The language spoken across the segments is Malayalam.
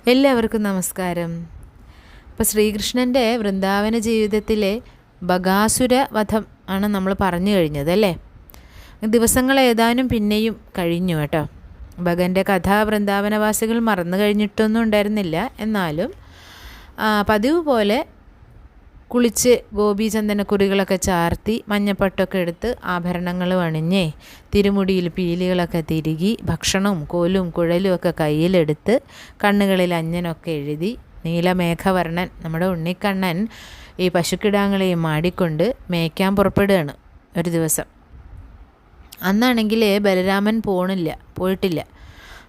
എല്ലാവർക്കും നമസ്കാരം. അപ്പോൾ ശ്രീകൃഷ്ണൻ്റെ വൃന്ദാവന ജീവിതത്തിലെ ബകാസുര വധം ആണ് നമ്മൾ പറഞ്ഞു കഴിഞ്ഞത് അല്ലേ. ദിവസങ്ങൾ ഏതാനും പിന്നെയും കഴിഞ്ഞു കേട്ടോ. ഭഗൻ്റെ കഥ വൃന്ദാവനവാസികൾ മറന്നു കഴിഞ്ഞിട്ടൊന്നും ഉണ്ടായിരുന്നില്ല. എന്നാലും പതിവ് പോലെ കുളിച്ച് ഗോപീചന്ദനക്കുറികളൊക്കെ ചാർത്തി മഞ്ഞപ്പട്ടൊക്കെ എടുത്ത് ആഭരണങ്ങൾ അണിഞ്ഞ് തിരുമുടിയിൽ പീലികളൊക്കെ തിരുകി ഭക്ഷണവും കോലും കുഴലും ഒക്കെ കയ്യിലെടുത്ത് കണ്ണുകളിൽ അഞ്ഞനൊക്കെ എഴുതി നീലമേഘവർണ്ണൻ നമ്മുടെ ഉണ്ണിക്കണ്ണൻ ഈ പശുക്കിടാങ്ങളെയും മാടിക്കൊണ്ട് മേയ്ക്കാൻ പുറപ്പെടുകയാണ് ഒരു ദിവസം. അന്നാണെങ്കിൽ ബലരാമൻ പോയിട്ടില്ല.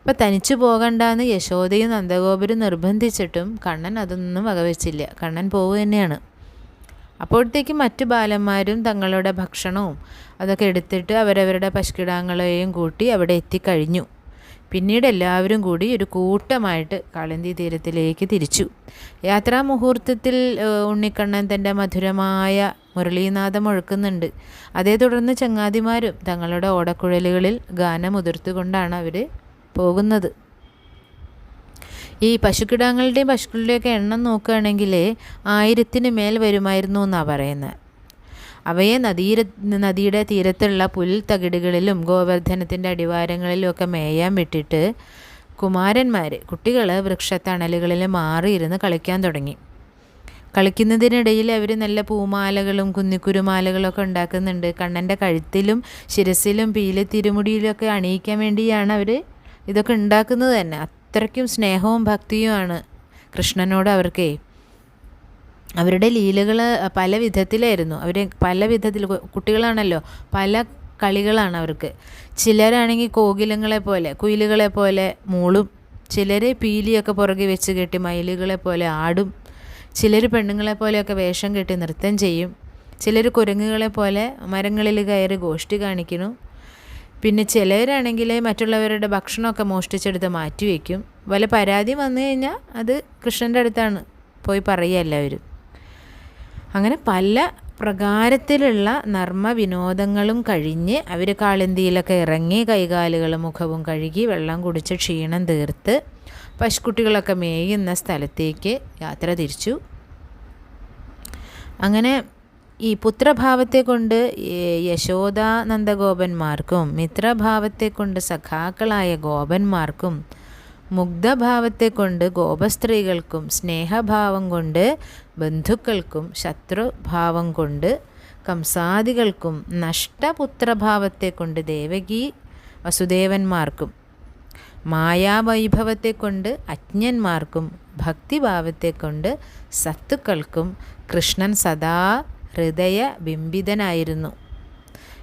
അപ്പോൾ തനിച്ചു പോകണ്ടെന്ന് യശോദയും നന്ദഗോപരും നിർബന്ധിച്ചിട്ടും കണ്ണൻ അതൊന്നും വകവെച്ചില്ല. കണ്ണൻ പോവുക തന്നെയാണ്. അപ്പോഴത്തേക്കും മറ്റു ബാലന്മാരും തങ്ങളുടെ ഭക്ഷണവും അതൊക്കെ എടുത്തിട്ട് അവരവരുടെ പശുക്കിടാങ്ങളെയും കൂട്ടി അവിടെ എത്തിക്കഴിഞ്ഞു. പിന്നീട് എല്ലാവരും കൂടി ഒരു കൂട്ടമായിട്ട് കാളിന്തി തീരത്തിലേക്ക് തിരിച്ചു. യാത്രാ മുഹൂർത്തത്തിൽ ഉണ്ണിക്കണ്ണൻ തൻ്റെ മധുരമായ മുരളീനാദം മുഴക്കുന്നുണ്ട്. അതേ തുടർന്ന് ചങ്ങാതിമാരും തങ്ങളുടെ ഓടക്കുഴലുകളിൽ ഗാനമുതിർത്തുകൊണ്ടാണ് അവർ പോകുന്നത്. ഈ പശുക്കിടാങ്ങളുടെയും പശുക്കളുടെയൊക്കെ എണ്ണം നോക്കുകയാണെങ്കിൽ 1000 മേൽ വരുമായിരുന്നു എന്നാണ് പറയുന്നത്. അവയെ നദിയുടെ തീരത്തുള്ള പുൽത്തകിടുകളിലും ഗോവർദ്ധനത്തിൻ്റെ അടിവാരങ്ങളിലും ഒക്കെ മേയാൻ വിട്ടിട്ട് കുട്ടികൾ വൃക്ഷത്തണലുകളിൽ മാറിയിരുന്ന് കളിക്കാൻ തുടങ്ങി. കളിക്കുന്നതിനിടയിൽ അവർ നല്ല പൂമാലകളും കുന്നിക്കുരുമാലകളൊക്കെ ഉണ്ടാക്കുന്നുണ്ട്. കണ്ണൻ്റെ കഴുത്തിലും ശിരസിലും തിരുമുടിയിലൊക്കെ അണിയിക്കാൻ വേണ്ടിയാണ് അവർ ഇതൊക്കെ ഉണ്ടാക്കുന്നത് തന്നെ. അത്രയ്ക്കും സ്നേഹവും ഭക്തിയുമാണ് കൃഷ്ണനോട് അവർക്ക്. അവരുടെ ലീലകൾ പല വിധത്തിലായിരുന്നു. കുട്ടികളാണല്ലോ, പല കളികളാണ് അവർക്ക്. ചിലരാണെങ്കിൽ കുയിലുകളെ പോലെ മൂളും. ചിലർ പീലിയൊക്കെ പുറകെ വെച്ച് കെട്ടി മയിലുകളെ പോലെ ആടും. ചിലർ പെണ്ണുങ്ങളെ പോലെയൊക്കെ വേഷം കെട്ടി നൃത്തം ചെയ്യും. ചിലർ കുരങ്ങുകളെ പോലെ മരങ്ങളിൽ കയറി ഗോഷ്ഠി കാണിക്കുന്നു. പിന്നെ ചിലരാണെങ്കിൽ മറ്റുള്ളവരുടെ ഭക്ഷണമൊക്കെ മോഷ്ടിച്ചെടുത്ത് മാറ്റിവെക്കും. വല്ല പരാതി വന്നു കഴിഞ്ഞാൽ അത് കൃഷ്ണൻ്റെ അടുത്താണ് പോയി പറയുക എല്ലാവരും. അങ്ങനെ പല പ്രകാരത്തിലുള്ള നർമ്മ വിനോദങ്ങളും കഴിഞ്ഞ് അവർ കാളിന്തിയിലൊക്കെ ഇറങ്ങി കൈകാലുകളും മുഖവും കഴുകി വെള്ളം കുടിച്ച് ക്ഷീണം തീർത്ത് പശുക്കുട്ടികളൊക്കെ മേയുന്ന സ്ഥലത്തേക്ക് യാത്ര തിരിച്ചു. അങ്ങനെ ഈ പുത്രഭാവത്തെ കൊണ്ട് യശോദാ നന്ദഗോപന്മാർക്കും മിത്രഭാവത്തെ കൊണ്ട് സഖാക്കളായ ഗോപന്മാർക്കും മുഗ്ധഭാവത്തെ കൊണ്ട് ഗോപസ്ത്രീകൾക്കും സ്നേഹഭാവം കൊണ്ട് ബന്ധുക്കൾക്കും ശത്രുഭാവം കൊണ്ട് കംസാദികൾക്കും നഷ്ടപുത്രഭാവത്തെ കൊണ്ട് ദേവകി വസുദേവന്മാർക്കും മായാവൈഭവത്തെ കൊണ്ട് അജ്ഞന്മാർക്കും ഭക്തിഭാവത്തെ കൊണ്ട് സത്തുക്കൾക്കും കൃഷ്ണൻ സദാ ഹൃദയബിംബിതനായിരുന്നു.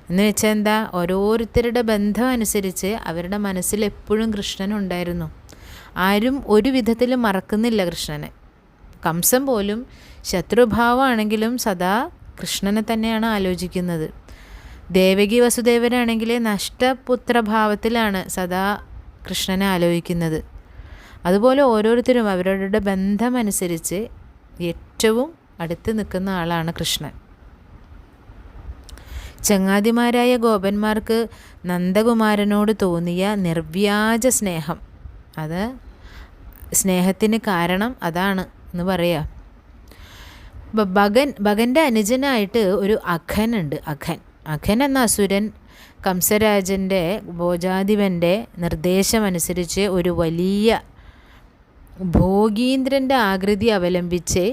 എന്ന് വെച്ചാൽ എന്താ, ഓരോരുത്തരുടെ ബന്ധം അനുസരിച്ച് അവരുടെ മനസ്സിൽ എപ്പോഴും കൃഷ്ണൻ ഉണ്ടായിരുന്നു. ആരും ഒരു വിധത്തിലും മറക്കുന്നില്ല കൃഷ്ണനെ. കംസൻ പോലും ശത്രുഭാവമാണെങ്കിലും സദാ കൃഷ്ണനെ തന്നെയാണ് ആലോചിക്കുന്നത്. ദേവകി വസുദേവനാണെങ്കിൽ നഷ്ടപുത്രഭാവത്തിലാണ് സദാ കൃഷ്ണനെ ആലോചിക്കുന്നത്. അതുപോലെ ഓരോരുത്തരും അവരവരുടെ ബന്ധമനുസരിച്ച് ഏറ്റവും അടുത്ത് നിൽക്കുന്ന ആളാണ് കൃഷ്ണൻ. ചങ്ങാതിമാരായ ഗോപന്മാർക്ക് നന്ദകുമാരനോട് തോന്നിയ നിർവ്യാജ സ്നേഹം, അത് സ്നേഹത്തിന് കാരണം അതാണ് എന്ന് പറയാം. ഭഗൻ്റെ അനുജനായിട്ട് ഒരു അഖനുണ്ട്. അഖൻ എന്ന അസുരൻ കംസരാജൻ്റെ ഭോജാധിപൻ്റെ നിർദ്ദേശമനുസരിച്ച് ഒരു വലിയ ഭോഗീന്ദ്രൻ്റെ ആകൃതി അവലംബിച്ച്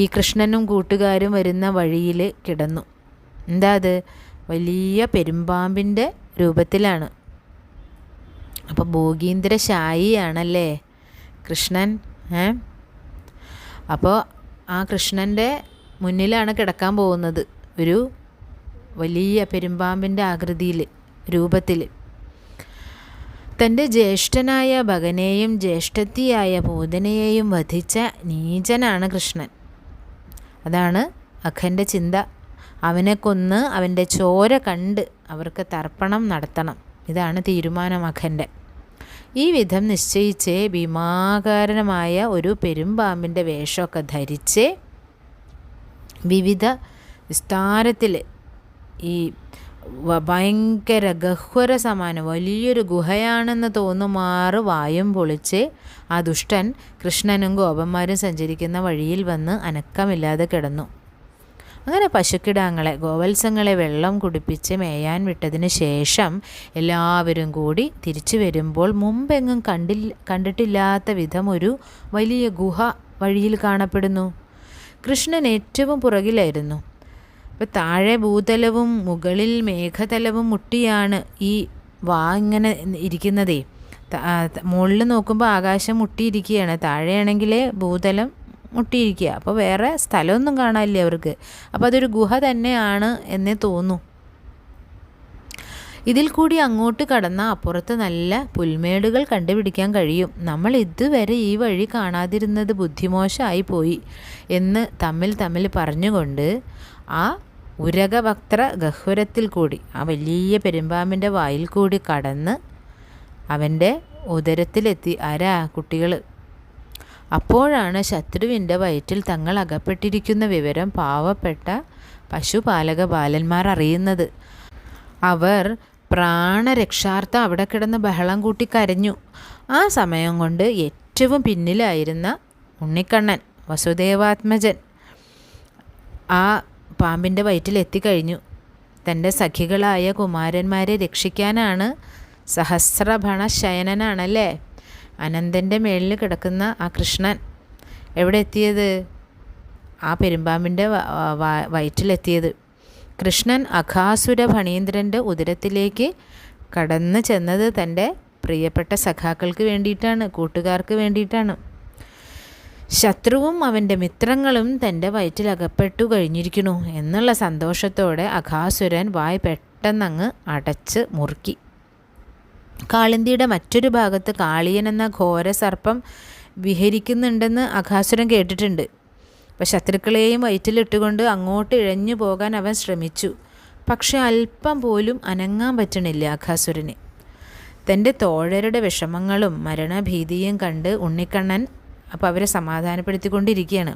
ഈ കൃഷ്ണനും കൂട്ടുകാരും വരുന്ന വഴിയിൽ കിടന്നു. എന്താ അത്, വലിയ പെരുമ്പാമ്പിൻ്റെ രൂപത്തിലാണ്. അപ്പോൾ ഭോഗീന്ദ്രശായിയാണല്ലേ കൃഷ്ണൻ. അപ്പോൾ ആ കൃഷ്ണൻ്റെ മുന്നിലാണ് കിടക്കാൻ പോകുന്നത്, ഒരു വലിയ പെരുമ്പാമ്പിൻ്റെ രൂപത്തിൽ. തൻ്റെ ജ്യേഷ്ഠനായ ഭഗനെയും ജ്യേഷ്ഠത്തിയായ പൂതനയെയും വധിച്ച നീചനാണ് കൃഷ്ണൻ. അതാണ് അഖൻ്റെ ചിന്ത. അവനെ കൊന്ന് അവൻ്റെ ചോര കണ്ട് അവർക്ക് തർപ്പണം നടത്തണം. ഇതാണ് തീരുമാനം അഖൻ്റെ. ഈ വിധം നിശ്ചയിച്ച് ഭീമാകാരമായ ഒരു പെരുമ്പാമ്പിൻ്റെ വേഷമൊക്കെ ധരിച്ച് വിവിധ വിസ്താരത്തിൽ ഈ ഭയങ്കര ഗഹ്വര സമാനം വലിയൊരു ഗുഹയാണെന്ന് തോന്നുമാറ് വായും പൊളിച്ച് ആ ദുഷ്ടൻ കൃഷ്ണനും ഗോപന്മാരും സഞ്ചരിക്കുന്ന വഴിയിൽ വന്ന് അനക്കമില്ലാതെ കിടന്നു. അങ്ങനെ പശുക്കിടാങ്ങളെ ഗോവത്സങ്ങളെ വെള്ളം കുടിപ്പിച്ച് മേയാൻ വിട്ടതിന് ശേഷം എല്ലാവരും കൂടി തിരിച്ചു വരുമ്പോൾ മുമ്പെങ്ങും കണ്ടിട്ടില്ലാത്ത വിധം ഒരു വലിയ ഗുഹ വഴിയിൽ കാണപ്പെടുന്നു. കൃഷ്ണൻ ഏറ്റവും പുറകിലായിരുന്നു. അപ്പോൾ താഴെ ഭൂതലവും മുകളിൽ മേഘതലവും മുട്ടിയാണ് ഈ ഇങ്ങനെ ഇരിക്കുന്നതേ. മുകളിൽ നോക്കുമ്പോൾ ആകാശം മുട്ടിയിരിക്കുകയാണ്, താഴെയാണെങ്കിൽ ഭൂതലം മുട്ടിയിരിക്കുക. അപ്പോൾ വേറെ സ്ഥലമൊന്നും കാണാനില്ല അവർക്ക്. അപ്പോൾ അതൊരു ഗുഹ തന്നെയാണ് എന്നേ തോന്നൂ. ഇതിൽ കൂടി അങ്ങോട്ട് കടന്ന അപ്പുറത്ത് നല്ല പുൽമേടുകൾ കണ്ടുപിടിക്കാൻ കഴിയും. നമ്മൾ ഇതുവരെ ഈ വഴി കാണാതിരുന്നത് ബുദ്ധിമോശമായി പോയി എന്ന് തമ്മിൽ പറഞ്ഞുകൊണ്ട് ആ ഉരകവക്ത്ര ഗഹ്വരത്തിൽ കൂടി, ആ വലിയ പെരുമ്പാമ്പിൻ്റെ വായിൽ കൂടി കടന്ന് അവൻ്റെ ഉദരത്തിലെത്തി. ആരാ? കുട്ടികൾ. അപ്പോഴാണ് ശത്രുവിൻ്റെ വയറ്റിൽ തങ്ങൾ അകപ്പെട്ടിരിക്കുന്ന വിവരം പാവപ്പെട്ട പശുപാലക ബാലന്മാർ അറിയുന്നത്. അവർ പ്രാണരക്ഷാർത്ഥം അവിടെ കിടന്ന് ബഹളം കൂട്ടി കരഞ്ഞു. ആ സമയം കൊണ്ട് ഏറ്റവും പിന്നിലായിരുന്ന ഉണ്ണിക്കണ്ണൻ വസുദേവാത്മജൻ ആ പാമ്പിൻ്റെ വയറ്റിൽ എത്തിക്കഴിഞ്ഞു. തൻ്റെ സഖികളായ കുമാരന്മാരെ രക്ഷിക്കാനാണ്. സഹസ്രഭണ ശയനനാണല്ലേ അനന്തൻ്റെ മേളിൽ കിടക്കുന്ന ആ കൃഷ്ണൻ. എവിടെ എത്തിയത്? ആ പെരുമ്പാമ്പിൻ്റെ വയറ്റിലെത്തിയത്. കൃഷ്ണൻ അഘാസുര ഫണീന്ദ്രൻ്റെ ഉദരത്തിലേക്ക് കടന്നു ചെന്നത് തൻ്റെ പ്രിയപ്പെട്ട സഖാക്കൾക്ക് വേണ്ടിയിട്ടാണ്, കൂട്ടുകാർക്ക് വേണ്ടിയിട്ടാണ്. ശത്രുവും അവൻ്റെ മിത്രങ്ങളും തൻ്റെ വയറ്റിൽ അകപ്പെട്ടു കഴിഞ്ഞിരിക്കുന്നു എന്നുള്ള സന്തോഷത്തോടെ അഘാസുരൻ വായ് പെട്ടെന്നങ്ങ് അടച്ച് മുറുക്കി. കാളിന്തിയുടെ മറ്റൊരു ഭാഗത്ത് കാളിയൻ എന്ന ഘോര സർപ്പം വിഹരിക്കുന്നുണ്ടെന്ന് അഘാസുരൻ കേട്ടിട്ടുണ്ട്. അപ്പോൾ ശത്രുക്കളെയും വയറ്റിലിട്ടുകൊണ്ട് അങ്ങോട്ട് ഇഴഞ്ഞു പോകാൻ അവൻ ശ്രമിച്ചു. പക്ഷെ അല്പം പോലും അനങ്ങാൻ പറ്റണില്ല അഘാസുരന്. തൻ്റെ തോഴരുടെ വിഷമങ്ങളും മരണഭീതിയും കണ്ട് ഉണ്ണിക്കണ്ണൻ അപ്പോൾ അവരെ സമാധാനപ്പെടുത്തിക്കൊണ്ടിരിക്കുകയാണ്.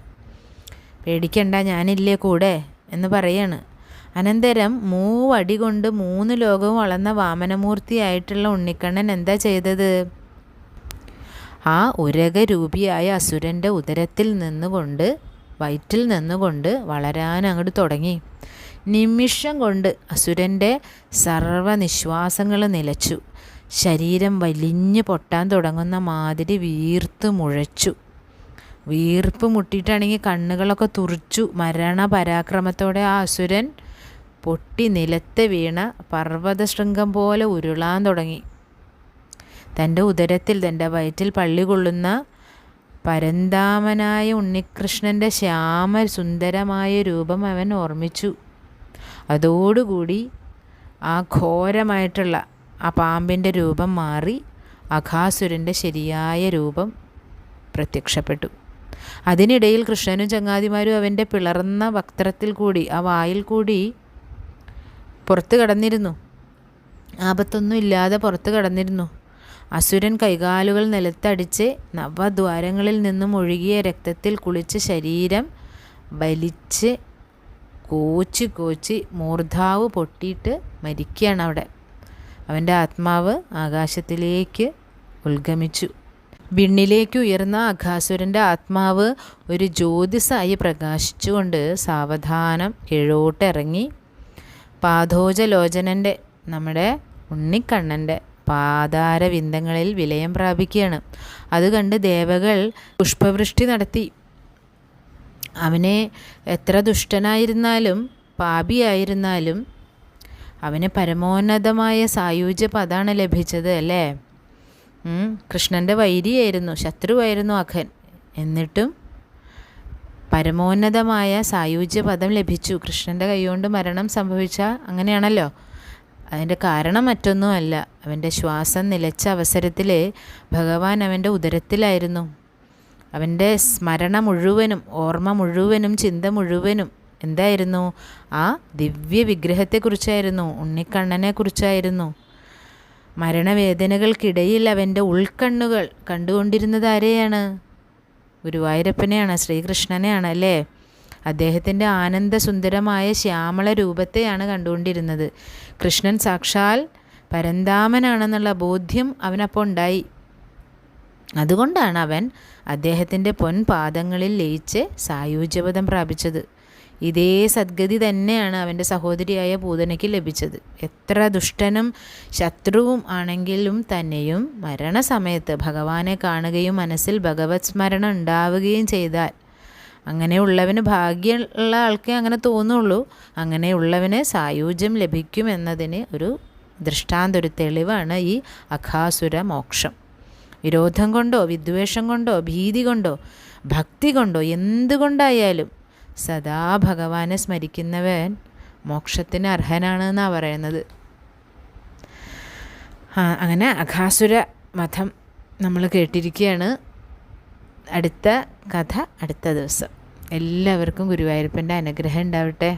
പേടിക്കണ്ട, ഞാനില്ലേ കൂടെ എന്ന് പറയാണ്. അനന്തരം 3 അടി കൊണ്ട് 3 ലോകവും വളർന്ന വാമനമൂർത്തിയായിട്ടുള്ള ഉണ്ണിക്കണ്ണൻ എന്താ ചെയ്തത്? ആ ഉരകരൂപിയായ അസുരൻ്റെ ഉദരത്തിൽ നിന്നുകൊണ്ട്, വയറ്റിൽ നിന്നുകൊണ്ട് വളരാൻ അങ്ങോട്ട് തുടങ്ങി. നിമിഷം കൊണ്ട് അസുരൻ്റെ സർവ്വനിശ്വാസങ്ങൾ നിലച്ചു. ശരീരം വലിഞ്ഞു പൊട്ടാൻ തുടങ്ങുന്ന മാതിരി വീർത്ത് മുഴച്ചു. വീർപ്പ് മുട്ടിയിട്ടാണെങ്കിൽ കണ്ണുകളൊക്കെ തുറിച്ചു. മരണപരാക്രമത്തോടെ ആ അസുരൻ പൊട്ടി നിലത്ത് വീണ പർവ്വതശൃംഗം പോലെ ഉരുളാൻ തുടങ്ങി. തൻ്റെ ഉദരത്തിൽ, തൻ്റെ വയറ്റിൽ പള്ളി കൊള്ളുന്ന പരന്താമനായ ഉണ്ണികൃഷ്ണൻ്റെ ശ്യാമസുന്ദരമായ രൂപം അവൻ ഓർമ്മിച്ചു. അതോടുകൂടി ആ ഘോരമായിട്ടുള്ള ആ പാമ്പിൻ്റെ രൂപം മാറി അഘാസുരൻ്റെ ശരിയായ രൂപം പ്രത്യക്ഷപ്പെട്ടു. അതിനിടയിൽ കൃഷ്ണനും ചങ്ങാതിമാരും അവൻ്റെ പിളർന്ന വക്ത്രത്തിൽ കൂടി, ആ വായിൽ കൂടി പുറത്ത് കടന്നിരുന്നു. ആപത്തൊന്നും ഇല്ലാതെ പുറത്ത് കടന്നിരുന്നു. അസുരൻ കൈകാലുകൾ നിലത്തടിച്ച് നവദ്വാരങ്ങളിൽ നിന്നും ഒഴുകിയ രക്തത്തിൽ കുളിച്ച് ശരീരം വലിച്ച് കോച്ചി മൂർധാവ് പൊട്ടിയിട്ട് മരിക്കുകയാണ് അവിടെ. അവൻ്റെ ആത്മാവ് ആകാശത്തിലേക്ക് ഉത്ഗമിച്ചു. വിണ്ണിലേക്ക് ഉയർന്ന അഘാസുരൻ്റെ ആത്മാവ് ഒരു ജ്യോതിസായി പ്രകാശിച്ചുകൊണ്ട് സാവധാനം കീഴോട്ടിറങ്ങി പാദോജലോചനൻ്റെ, നമ്മുടെ ഉണ്ണിക്കണ്ണൻ്റെ പാതാരവിന്ദങ്ങളിൽ വിലയം പ്രാപിക്കുകയാണ്. അത് കണ്ട് ദേവകൾ പുഷ്പവൃഷ്ടി നടത്തി. അവനെ എത്ര ദുഷ്ടനായിരുന്നാലും പാപിയായിരുന്നാലും അവന് പരമോന്നതമായ സായുജ്യ പദമാണ് ലഭിച്ചത് അല്ലേ. കൃഷ്ണൻ്റെ വൈരിയായിരുന്നു, ശത്രുവായിരുന്നു അഘൻ. എന്നിട്ടും പരമോന്നതമായ സായുജ്യ പദം ലഭിച്ചു. കൃഷ്ണൻ്റെ കൈകൊണ്ട് മരണം സംഭവിച്ച അങ്ങനെയാണല്ലോ. അതിൻ്റെ കാരണം മറ്റൊന്നുമല്ല, അവൻ്റെ ശ്വാസം നിലച്ച അവസരത്തിൽ ഭഗവാൻ അവൻ്റെ ഉദരത്തിലായിരുന്നു. അവൻ്റെ സ്മരണ മുഴുവനും, ഓർമ്മ മുഴുവനും, ചിന്ത മുഴുവനും എന്തായിരുന്നു? ആ ദിവ്യ വിഗ്രഹത്തെക്കുറിച്ചായിരുന്നു, ഉണ്ണിക്കണ്ണനെക്കുറിച്ചായിരുന്നു. മരണവേദനകൾക്കിടയിൽ അവൻ്റെ ഉൾക്കണ്ണുകൾ കണ്ടുകൊണ്ടിരുന്നത് ആരെയാണ്? ഗുരുവായൂരപ്പനെയാണ്, ശ്രീകൃഷ്ണനെയാണ് അല്ലേ. അദ്ദേഹത്തിൻ്റെ ആനന്ദസുന്ദരമായ ശ്യാമള രൂപത്തെയാണ് കണ്ടുകൊണ്ടിരുന്നത്. കൃഷ്ണൻ സാക്ഷാൽ പരന്താമനാണെന്നുള്ള ബോധ്യം അവനപ്പോൾ ഉണ്ടായി. അതുകൊണ്ടാണ് അവൻ അദ്ദേഹത്തിൻ്റെ പൊൻപാദങ്ങളിൽ ലയിച്ച് സായൂജ്യപദം പ്രാപിച്ചത്. ഇതേ സദ്ഗതി തന്നെയാണ് അവൻ്റെ സഹോദരിയായ പൂതനയ്ക്ക് ലഭിച്ചത്. എത്ര ദുഷ്ടനും ശത്രുവും ആണെങ്കിലും തന്നെയും മരണസമയത്ത് ഭഗവാനെ കാണുകയും മനസ്സിൽ ഭഗവത് സ്മരണ ഉണ്ടാവുകയും ചെയ്താൽ, അങ്ങനെയുള്ളവന് ഭാഗ്യമുള്ള ആൾക്കേ അങ്ങനെ തോന്നുള്ളൂ, അങ്ങനെയുള്ളവന് സായൂജ്യം ലഭിക്കുമെന്നതിന് ഒരു ദൃഷ്ടാന്തം, ഒരു തെളിവാണ് ഈ അഘാസുര മോക്ഷം. വിരോധം കൊണ്ടോ വിദ്വേഷം കൊണ്ടോ ഭീതി കൊണ്ടോ ഭക്തി കൊണ്ടോ എന്തുകൊണ്ടായാലും സദാ ഭഗവാനെ സ്മരിക്കുന്നവൻ മോക്ഷത്തിന് അർഹനാണെന്നാണ് പറയുന്നത്. അങ്ങനെ അഘാസുര വധം നമ്മൾ കേട്ടിരിക്കുകയാണ്. അടുത്ത കഥ അടുത്ത ദിവസം. എല്ലാവർക്കും ഗുരുവായൂരപ്പൻ്റെ അനുഗ്രഹം ഉണ്ടാവട്ടെ.